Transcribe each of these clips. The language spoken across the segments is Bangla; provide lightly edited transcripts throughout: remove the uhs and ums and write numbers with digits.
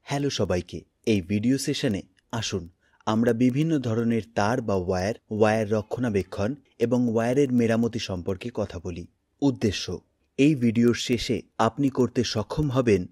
হ্যালো সবাইকে, এই ভিডিও সেশনে আসুন আমরা বিভিন্ন ধরনের তার বা ওয়্যার রক্ষণাবেক্ষণ এবং ওয়্যারের মেরামতি সম্পর্কে কথা বলি। উদ্দেশ্য, এই ভিডিওর শেষে আপনি করতে সক্ষম হবেন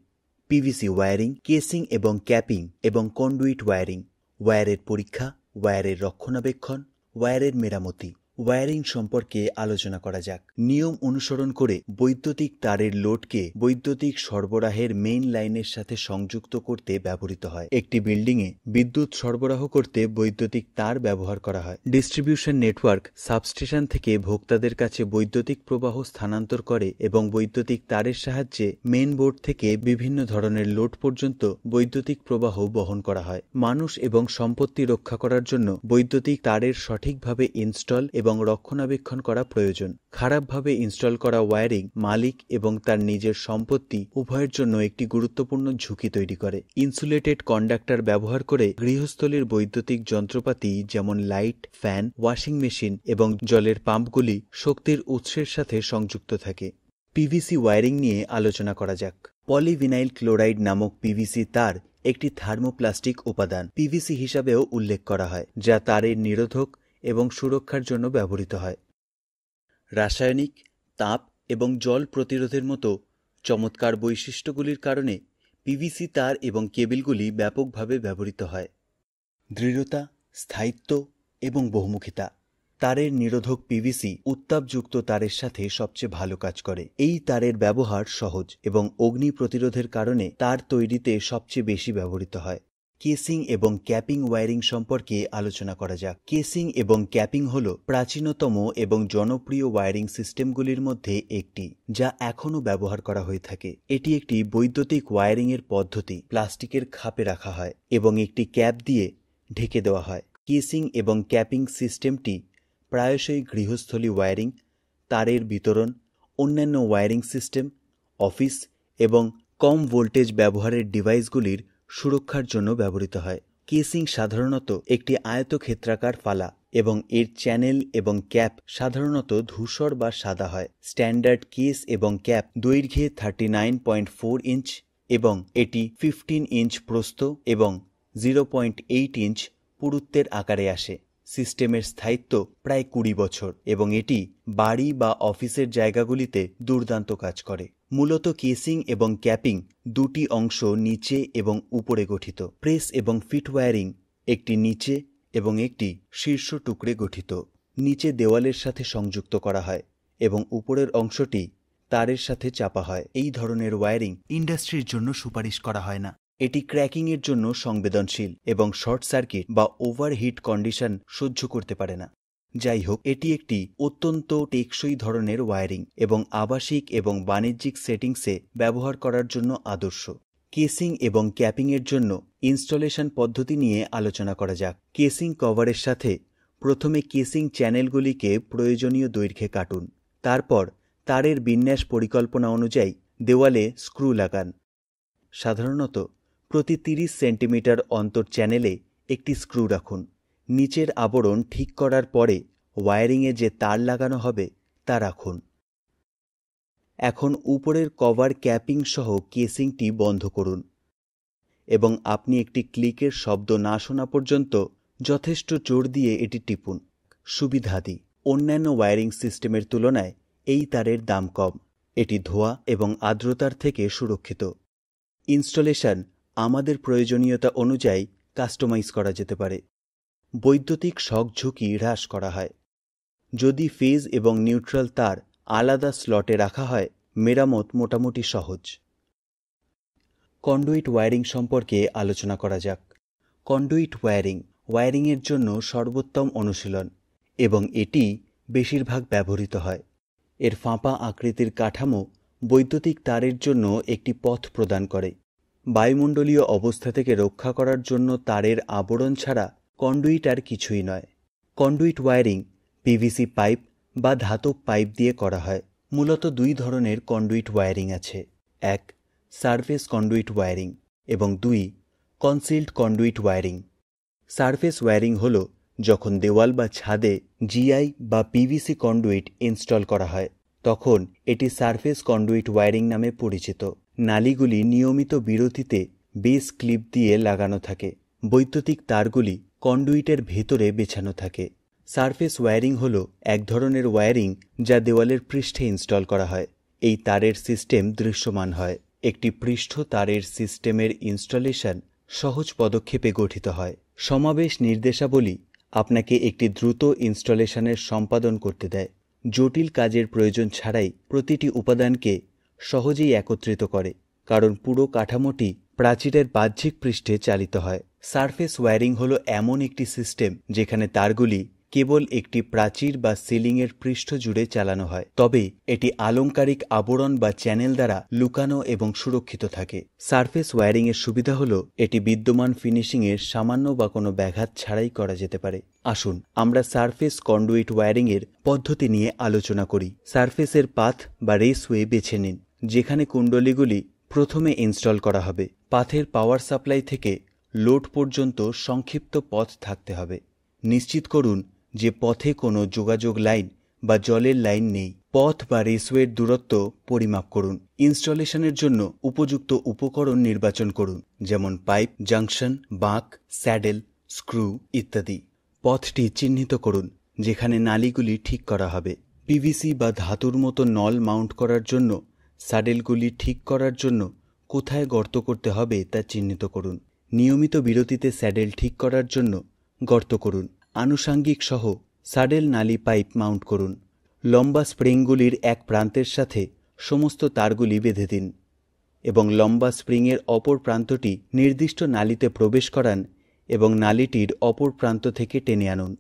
পিভিসি ওয়্যারিং, কেসিং এবং ক্যাপিং এবং কন্ডুইট ওয়্যারিং, ওয়্যারের পরীক্ষা, ওয়্যারের রক্ষণাবেক্ষণ, ওয়্যারের মেরামতি। ওয়্যারিং সম্পর্কে আলোচনা করা যাক। নিয়ম অনুসরণ করে বৈদ্যুতিক তারের লোডকে বৈদ্যুতিক সরবরাহের মেইন লাইনের সাথে সংযুক্ত করতে ব্যবহৃত হয়। একটি বিল্ডিংয়ে বিদ্যুৎ সরবরাহ করতে বৈদ্যুতিক তার ব্যবহার করা হয়। ডিস্ট্রিবিউশন নেটওয়ার্ক সাবস্টেশন থেকে ভোক্তাদের কাছে বৈদ্যুতিক প্রবাহ স্থানান্তর করে এবং বৈদ্যুতিক তারের সাহায্যে মেইন বোর্ড থেকে বিভিন্ন ধরনের লোড পর্যন্ত বৈদ্যুতিক প্রবাহ বহন করা হয়। মানুষ এবং সম্পত্তি রক্ষা করার জন্য বৈদ্যুতিক তারের সঠিকভাবে ইনস্টল এবং রক্ষণাবেক্ষণ করা প্রয়োজন। খারাপভাবে ইনস্টল করা ওয়্যারিং মালিক এবং তার নিজের সম্পত্তি উভয়ের জন্য একটি গুরুত্বপূর্ণ ঝুঁকি তৈরি করে। ইনসুলেটেড কন্ডাক্টর ব্যবহার করে গৃহস্থলীর বৈদ্যুতিক যন্ত্রপাতি যেমন লাইট, ফ্যান, ওয়াশিং মেশিন এবং জলের পাম্পগুলি শক্তির উৎসের সাথে সংযুক্ত থাকে। পিভিসি ওয়্যারিং নিয়ে আলোচনা করা যাক। পলিভিনাইল ক্লোরাইড নামক পিভিসি তার একটি থার্মোপ্লাস্টিক উপাদান পিভিসি হিসাবেও উল্লেখ করা হয়, যা তারের নিরোধক এবং সুরক্ষার জন্য ব্যবহৃত হয়। রাসায়নিক, তাপ এবং জল প্রতিরোধের মতো চমৎকার বৈশিষ্ট্যগুলির কারণে পিভিসি তার এবং কেবলগুলি ব্যাপকভাবে ব্যবহৃত হয়। দৃঢ়তা, স্থায়িত্ব এবং বহুমুখিতা। তারের নিরোধক পিভিসি উত্তাপযুক্ত তারের সাথে সবচেয়ে ভালো কাজ করে। এই তারের ব্যবহার সহজ এবং অগ্নি প্রতিরোধের কারণে তার তৈরিতে সবচেয়ে বেশি ব্যবহৃত হয়। কেসিং এবং ক্যাপিং ওয়্যারিং সম্পর্কে আলোচনা করা যাক। কেসিং এবং ক্যাপিং হল প্রাচীনতম এবং জনপ্রিয় ওয়্যারিং সিস্টেমগুলির মধ্যে একটি, যা এখনও ব্যবহার করা হয়ে থাকে। এটি একটি বৈদ্যুতিক ওয়্যারিংয়ের পদ্ধতি। প্লাস্টিকের খাপে রাখা হয় এবং একটি ক্যাপ দিয়ে ঢেকে দেওয়া হয়। কেসিং এবং ক্যাপিং সিস্টেমটি প্রায়শই গৃহস্থলী ওয়্যারিং, তারের বিতরণ, অন্যান্য ওয়্যারিং সিস্টেম, অফিস এবং কম ভোল্টেজ ব্যবহারের ডিভাইসগুলির সুরক্ষার জন্য ব্যবহৃত হয়। কেসিং সাধারণত একটি আয়তক্ষেত্রাকার ফালা এবং এর চ্যানেল এবং ক্যাপ সাধারণত ধূসর বা সাদা হয়। স্ট্যান্ডার্ড কেস এবং ক্যাপ দৈর্ঘ্যে 39.4 ইঞ্চ এবং এটি 15 ইঞ্চ প্রস্থ এবং 0.8 ইঞ্চ পুরুত্বের আকারে আসে। সিস্টেমের স্থায়িত্ব প্রায় 20 বছর এবং এটি বাড়ি বা অফিসের জায়গাগুলিতে দুর্দান্ত কাজ করে। মূলত কেসিং এবং ক্যাপিং দুটি অংশ নিচে এবং উপরে গঠিত। প্রেস এবং ফিট ওয়্যারিং একটি নিচে এবং একটি শীর্ষ টুকরে গঠিত। নিচে দেওয়ালের সাথে সংযুক্ত করা হয় এবং উপরের অংশটি তারের সাথে চাপা হয়। এই ধরনের ওয়্যারিং ইন্ডাস্ট্রির জন্য সুপারিশ করা হয় না। এটি ক্র্যাকিংয়ের জন্য সংবেদনশীল এবং শর্ট সার্কিট বা ওভারহিট কন্ডিশন সহ্য করতে পারে না। যাই হোক, এটি একটি অত্যন্ত টেকসই ধরনের ওয়্যারিং এবং আবাসিক এবং বাণিজ্যিক সেটিংসে ব্যবহার করার জন্য আদর্শ। কেসিং এবং ক্যাপিংয়ের জন্য ইনস্টলেশন পদ্ধতি নিয়ে আলোচনা করা যাক। কেসিং কভারের সাথে প্রথমে কেসিং চ্যানেলগুলিকে প্রয়োজনীয় দৈর্ঘ্যে কাটুন। তারপর তারের বিন্যাস পরিকল্পনা অনুযায়ী দেওয়ালে স্ক্রু লাগান। সাধারণত প্রতি 30 সেন্টিমিটার অন্তর চ্যানেলে একটি স্ক্রু রাখুন। নিচের আবরণ ঠিক করার পরে ওয়্যারিংয়ে যে তার লাগানো হবে তা রাখুন। এখন উপরের কভার ক্যাপিং সহ কেসিংটি বন্ধ করুন এবং আপনি একটি ক্লিকের শব্দ না শোনা পর্যন্ত যথেষ্ট জোর দিয়ে এটি টিপুন। সুবিধাদি: অন্যান্য ওয়্যারিং সিস্টেমের তুলনায় এই তারের দাম কম। এটি ধোঁয়া এবং আর্দ্রতার থেকে সুরক্ষিত। ইনস্টলেশন আমাদের প্রয়োজনীয়তা অনুযায়ী কাস্টমাইজ করা যেতে পারে। বৈদ্যুতিক শক ঝুঁকি হ্রাস করা হয়। যদি ফেজ এবং নিউট্রাল তার আলাদা স্লটে রাখা হয়, মেরামত মোটামুটি সহজ। কন্ডুইট ওয়্যারিং সম্পর্কে আলোচনা করা যাক। কন্ডুইট ওয়্যারিংয়ের জন্য সর্বোত্তম অনুশীলন এবং এটি বেশিরভাগ ব্যবহৃত হয়। এর ফাঁপা আকৃতির কাঠামো বৈদ্যুতিক তারের জন্য একটি পথ প্রদান করে। বায়ুমণ্ডলীয় অবস্থা থেকে রক্ষা করার জন্য তারের আবরণ ছাড়া কন্ডুইট আর কিছুই নয়। কন্ডুইট ওয়্যারিং পিভিসি পাইপ বা ধাতব পাইপ দিয়ে করা হয়। মূলত দুই ধরনের কন্ডুইট ওয়্যারিং আছে: 1. সারফেস কন্ডুইট ওয়্যারিং এবং 2. Concealed conduit wiring. Surface wiring হল যখন দেওয়াল বা ছাদে জিআই বা পিভিসি কন্ডুইট ইনস্টল করা হয়, তখন এটি সারফেস কন্ডুইট ওয়্যারিং নামে পরিচিত। নালীগুলি নিয়মিত বিরতিতে বেস ক্লিপ দিয়ে লাগানো থাকে। বৈদ্যুতিক তারগুলি কন্ডুইটের ভেতরে বেছানো থাকে। সারফেস ওয়্যারিং হল এক ধরনের ওয়্যারিং যা দেওয়ালের পৃষ্ঠে ইনস্টল করা হয়। এই তারের সিস্টেম দৃশ্যমান হয়। একটি পৃষ্ঠ তারের সিস্টেমের ইনস্টলেশন সহজ পদক্ষেপে গঠিত হয়। সমাবেশ নির্দেশাবলী আপনাকে একটি দ্রুত ইনস্টলেশনের সম্পাদন করতে দেয়। জটিল কাজের প্রয়োজন ছাড়াই প্রতিটি উপাদানকে সহজেই একত্রিত করে, কারণ পুরো কাঠামোটি প্রাচীরের বাহ্যিক পৃষ্ঠে চালিত হয়। সারফেস ওয়্যারিং হলো এমন একটি সিস্টেম যেখানে তারগুলি কেবল একটি প্রাচীর বা সিলিংয়ের পৃষ্ঠ জুড়ে চালানো হয়, তবে এটি আলংকারিক আবরণ বা চ্যানেল দ্বারা লুকানো এবং সুরক্ষিত থাকে। সারফেস ওয়্যারিংয়ের সুবিধা হলো এটি বিদ্যমান ফিনিশিংয়ের সামান্য বা কোনো ব্যাঘাত ছাড়াই করা যেতে পারে। আসুন আমরা সারফেস কন্ডুইট ওয়্যারিংয়ের পদ্ধতি নিয়ে আলোচনা করি। সারফেসের পাথ বা রেসওয়ে বেছে নিন, যেখানে কুণ্ডলীগুলি প্রথমে ইনস্টল করা হবে। পাথের পাওয়ার সাপ্লাই থেকে লোড পর্যন্ত সংক্ষিপ্ত পথ থাকতে হবে। নিশ্চিত করুন যে পথে কোনো যোগাযোগ লাইন বা জলের লাইন নেই। পথ বা রেসওয়ের দূরত্ব পরিমাপ করুন। ইনস্টলেশনের জন্য উপযুক্ত উপকরণ নির্বাচন করুন, যেমন পাইপ, জাংশন, বাঁক, স্যাডেল, স্ক্রু ইত্যাদি। পথটি চিহ্নিত করুন যেখানে নালীগুলি ঠিক করা হবে। পিভিসি বা ধাতুর মতো নল মাউন্ট করার জন্য স্যাডেলগুলি ঠিক করার জন্য কোথায় গর্ত করতে হবে তা চিহ্নিত করুন। নিয়মিত বিরতিতে স্যাডেল ঠিক করার জন্য গর্ত করুন। আনুষাঙ্গিক সহ স্যাডেল নালী পাইপ মাউন্ট করুন। লম্বা স্প্রিংগুলির এক প্রান্তের সাথে সমস্ত তারগুলি বেঁধে দিন এবং লম্বা স্প্রিংয়ের অপর প্রান্তটি নির্দিষ্ট নালীতে প্রবেশ করান এবং নালীটির অপর প্রান্ত থেকে টেনে আনুন।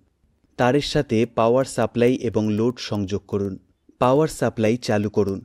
তারের সাথে পাওয়ার সাপ্লাই এবং লোড সংযোগ করুন। পাওয়ার সাপ্লাই চালু করুন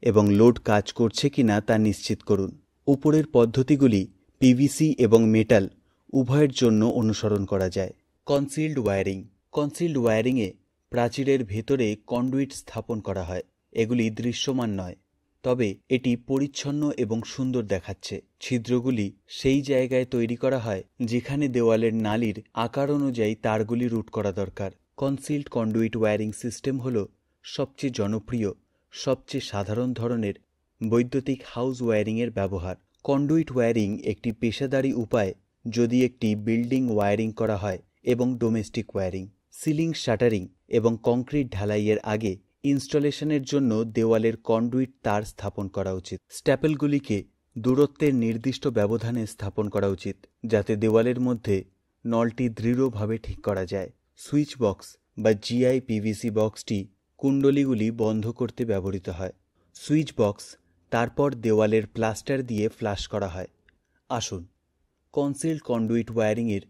এবং লোড কাজ করছে কিনা তা নিশ্চিত করুন। উপরের পদ্ধতিগুলি পিভিসি এবং মেটাল উভয়ের জন্য অনুসরণ করা যায়। Concealed wiring. কনসিল্ড ওয়্যারিংয়ে প্রাচীরের ভেতরে কন্ডুইট স্থাপন করা হয়। এগুলি দৃশ্যমান নয়, তবে এটি পরিচ্ছন্ন এবং সুন্দর দেখাচ্ছে। ছিদ্রগুলি সেই জায়গায় তৈরি করা হয় যেখানে দেওয়ালের নালীর আকার অনুযায়ী তারগুলি রুট করা দরকার। কনসিল্ড কন্ডুইট ওয়্যারিং সিস্টেম হল সবচেয়ে জনপ্রিয়, সবচেয়ে সাধারণ ধরনের বৈদ্যুতিক হাউস ওয়্যারিংয়ের ব্যবহার। কন্ডুইট ওয়্যারিং একটি পেশাদারী উপায় যদি একটি বিল্ডিং ওয়্যারিং করা হয় এবং ডোমেস্টিক ওয়্যারিং। সিলিং শাটারিং এবং কংক্রিট ঢালাইয়ের আগে ইনস্টলেশনের জন্য দেওয়ালের কন্ডুইট তার স্থাপন করা উচিত। স্ট্যাপেলগুলিকে দূরত্বের নির্দিষ্ট ব্যবধানে স্থাপন করা উচিত, যাতে দেওয়ালের মধ্যে নলটি দৃঢ়ভাবে ঠিক করা যায়। সুইচ বক্স বা জিআই পিভিসি বক্সটি কুণ্ডলীগুলি বন্ধ করতে ব্যবহৃত হয়। সুইচ বক্স তারপর দেওয়ালের প্লাস্টার দিয়ে ফ্লাশ করা হয়। আসুন কনসিল্ড কন্ডুইট ওয়্যারিংয়ের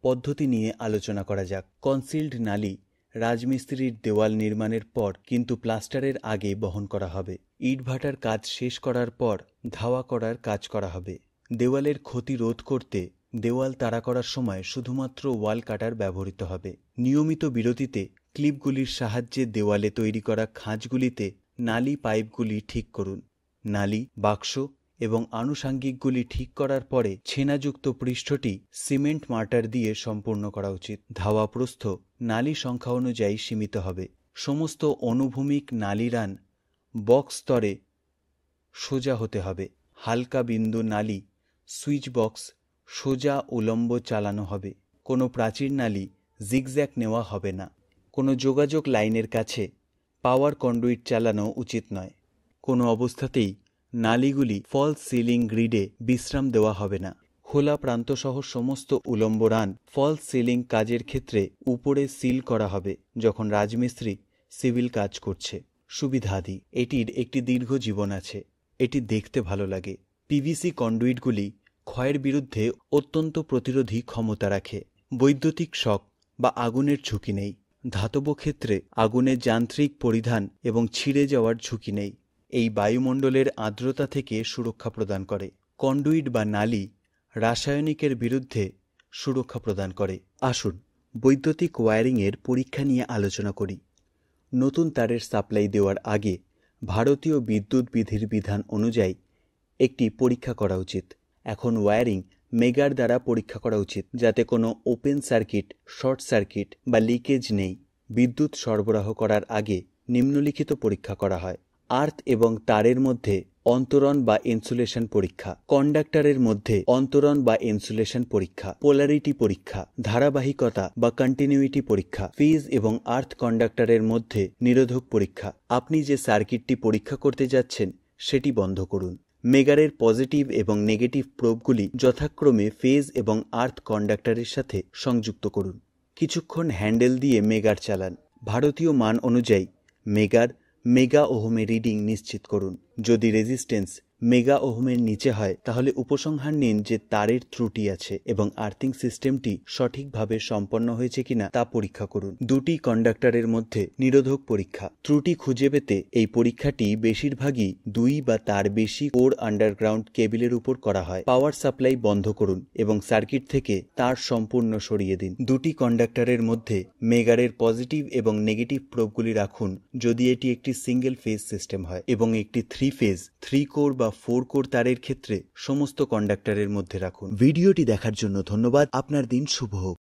পদ্ধতি নিয়ে আলোচনা করা যাক। কনসিল্ড নালী রাজমিস্ত্রির দেওয়াল নির্মাণের পর কিন্তু প্লাস্টারের আগে বহন করা হবে। ইটভাটার কাজ শেষ করার পর ধাওয়া করার কাজ করা হবে। দেওয়ালের ক্ষতি রোধ করতে দেওয়াল তাড়া করার সময় শুধুমাত্র ওয়াল কাটার ব্যবহৃত হবে। নিয়মিত বিরতিতে ক্লিপগুলির সাহায্যে দেওয়ালে তৈরি করা খাঁজগুলিতে নালী পাইপগুলি ঠিক করুন। নালী, বাক্স এবং আনুষাঙ্গিকগুলি ঠিক করার পরে ছেনাযুক্ত পৃষ্ঠটি সিমেন্ট মার্টার দিয়ে সম্পূর্ণ করা উচিত। ধাওয়া প্রস্থ নালী সংখ্যা অনুযায়ী সীমিত হবে। সমস্ত অনুভূমিক নালী রান বক্স স্তরে সোজা হতে হবে। হালকা বিন্দু নালী সুইচ বক্স সোজা উলম্ব চালানো হবে। কোনো প্রাচীর নালী জিগজ্যাগ নেওয়া হবে না। কোনো যোগাযোগ লাইনের কাছে পাওয়ার কন্ডুইট চালানো উচিত নয়। কোনো অবস্থাতেই নালীগুলি ফলস সিলিং গ্রিডে বিশ্রাম দেওয়া হবে না। খোলা প্রান্তসহ সমস্ত উলম্ব রান ফলস সিলিং কাজের ক্ষেত্রে উপরে সিল করা হবে যখন রাজমিস্ত্রি সিভিল কাজ করছে। সুবিধাদি: এটির একটি দীর্ঘ জীবন আছে। এটি দেখতে ভালো লাগে। পিভিসি কন্ডুইটগুলি ক্ষয়ের বিরুদ্ধে অত্যন্ত প্রতিরোধী ক্ষমতা রাখে। বৈদ্যুতিক শক বা আগুনের ঝুঁকি নেই। ধাতব ক্ষেত্রে আগুনের যান্ত্রিক পরিধান এবং ছিঁড়ে যাওয়ার ঝুঁকি নেই। এই বায়ুমণ্ডলের আর্দ্রতা থেকে সুরক্ষা প্রদান করে। কন্ডুইট বা নালী রাসায়নিকের বিরুদ্ধে সুরক্ষা প্রদান করে। আসুন বৈদ্যুতিক ওয়্যারিংয়ের পরীক্ষা নিয়ে আলোচনা করি। নতুন তারের সাপ্লাই দেওয়ার আগে ভারতীয় বিদ্যুৎ বিধির বিধান অনুযায়ী একটি পরীক্ষা করা উচিত। এখন ওয়্যারিং মেগার দ্বারা পরীক্ষা করা উচিত, যাতে কোনো ওপেন সার্কিট, শর্ট সার্কিট বা লিকেজ নেই। বিদ্যুৎ সরবরাহ করার আগে নিম্নলিখিত পরীক্ষা করা হয়। আর্থ এবং তারের মধ্যে অন্তরণ বা ইনসুলেশন পরীক্ষা, কন্ডাক্টরের মধ্যে অন্তরণ বা ইনসুলেশন পরীক্ষা, পোলারিটি পরীক্ষা, ধারাবাহিকতা বা কন্টিনিউইটি পরীক্ষা, ফেজ এবং আর্থ কন্ডাক্টরের মধ্যে নিরোধক পরীক্ষা। আপনি যে সার্কিটটি পরীক্ষা করতে যাচ্ছেন সেটি বন্ধ করুন। মেগারের পজিটিভ এবং নেগেটিভ প্রোবগুলি যথাক্রমে ফেজ এবং আর্থ কন্ডাক্টরের সাথে সংযুক্ত করুন। কিছুক্ষণ হ্যান্ডেল দিয়ে মেগার চালান। ভারতীয় মান অনুযায়ী মেগা ওহমে রিডিং নিশ্চিত করুন। যদি রেজিস্ট্যান্স মেগা ওহমের নিচে হয় তাহলে উপসংহার নিন যে তারের ত্রুটি আছে এবং আর্থিং সিস্টেমটি সঠিকভাবে সম্পন্ন হয়েছে কিনা তা পরীক্ষা করুন। দুটি কন্ডাক্টরের মধ্যে নিরোধক পরীক্ষা। ত্রুটি খুঁজে পেতে এই পরীক্ষাটি বেশিরভাগই 2 বা তার বেশি কোর আন্ডারগ্রাউন্ড কেবিলের উপর করা হয়। পাওয়ার সাপ্লাই বন্ধ করুন এবং সার্কিট থেকে তার সম্পূর্ণ সরিয়ে দিন। দুটি কন্ডাক্টরের মধ্যে মেগারের পজিটিভ এবং নেগেটিভ প্রোবগুলি রাখুন যদি এটি একটি সিঙ্গেল ফেজ সিস্টেম হয়, এবং একটি 3 ফেজ 3 কোর বা 4 কোর তারের ক্ষেত্রে সমস্ত কন্ডাক্টরের মধ্যে রাখুন। ভিডিওটি দেখার জন্য ধন্যবাদ। আপনার দিন শুভ হোক।